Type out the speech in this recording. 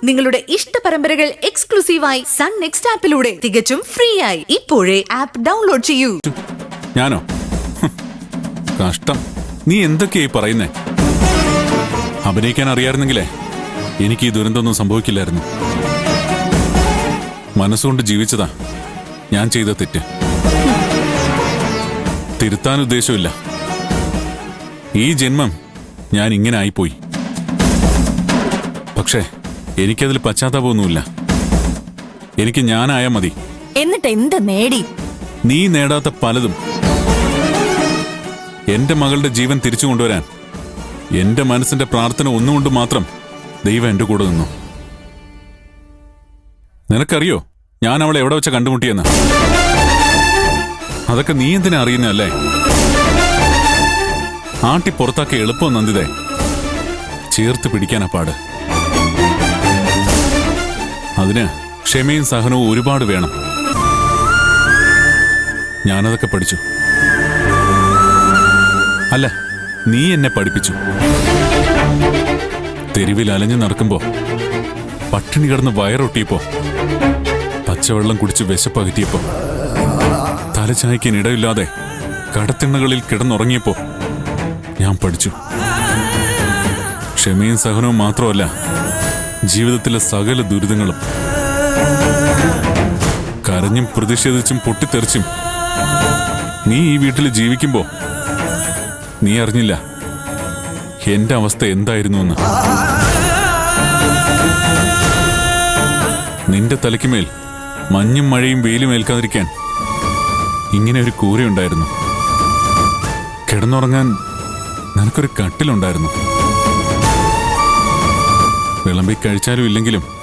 നിങ്ങളുടെ ഇഷ്ട പരമ്പരകൾ എക്സ്ക്ലൂസീവായി സൺ നെക്സ്റ്റ് ആപ്പിലൂടെ തികച്ചും ഫ്രീ ആയി ഇപ്പോഴേ ആപ്പ് ഡൗൺലോഡ് ചെയ്യൂ. ഞാനോ? കഷ്ടം. നീ എന്തൊക്കെയായി പറയുന്നേ? അഭിനയിക്കാൻ അറിയായിരുന്നെങ്കിലേ എനിക്ക് ഈ ദുരന്തമൊന്നും സംഭവിക്കില്ലായിരുന്നു. മനസ്സുകൊണ്ട് ജീവിച്ചതാ ഞാൻ ചെയ്ത തെറ്റ്. തിരുത്താൻ ഉദ്ദേശമില്ല. ഈ ജന്മം ഞാൻ ഇങ്ങനെ ആയിപ്പോയി. പക്ഷേ എനിക്കതിൽ പശ്ചാത്താപമൊന്നുമില്ല. എനിക്ക് ഞാനായാ മതി. എന്നിട്ട് എന്ത് നേടി? നീ നേടാത്ത പലതും. എന്റെ മകളുടെ ജീവൻ തിരിച്ചു കൊണ്ടുവരാൻ എന്റെ മനസ്സിന്റെ പ്രാർത്ഥന ഒന്നുകൊണ്ട് മാത്രം ദൈവം എന്റെ കൂടെ നിന്നു. നിനക്കറിയോ ഞാൻ അവളെ എവിടെ വെച്ച കണ്ടുമുട്ടിയെന്ന്? അതൊക്കെ നീ എന്തിനാ അറിയുന്നല്ലേ? ആട്ടി പുറത്താക്കി എളുപ്പം നന്ദിതേ, ചേർത്ത് പിടിക്കാനാ പാട്. അതിന് ക്ഷമയും സഹനവും ഒരുപാട് വേണം. ഞാനതൊക്കെ പഠിച്ചു. അല്ല, നീ എന്നെ പഠിപ്പിച്ചു. തെരുവിൽ അലഞ്ഞു നടക്കുമ്പോ, പട്ടിണി കിടന്ന് വയറൊട്ടിയപ്പോ, പച്ചവെള്ളം കുടിച്ച് വിശപ്പകറ്റിയപ്പോ, തലചായ്ക്കാൻ ഇടയില്ലാതെ കടത്തിണ്ണകളിൽ കിടന്നുറങ്ങിയപ്പോ ഞാൻ പഠിച്ചു. ക്ഷമയും സഹനവും മാത്രമല്ല, ജീവിതത്തിലെ സകല ദുരിതങ്ങളും. കരഞ്ഞും പ്രതിഷേധിച്ചും പൊട്ടിത്തെറിച്ചും നീ ഈ വീട്ടിൽ ജീവിക്കുമ്പോ നീ അറിഞ്ഞില്ല എന്റെ അവസ്ഥ എന്തായിരുന്നു എന്ന്. നിന്റെ തലയ്ക്കുമേൽ മഞ്ഞും മഴയും വെയിലും ഏൽക്കാതിരിക്കാൻ ഇങ്ങനെ ഒരു കൂരയുണ്ടായിരുന്നു. കിടന്നുറങ്ങാൻ നിനക്കൊരു കട്ടിലുണ്ടായിരുന്നു. വിളമ്പി കഴിച്ചാലും ഇല്ലെങ്കിലും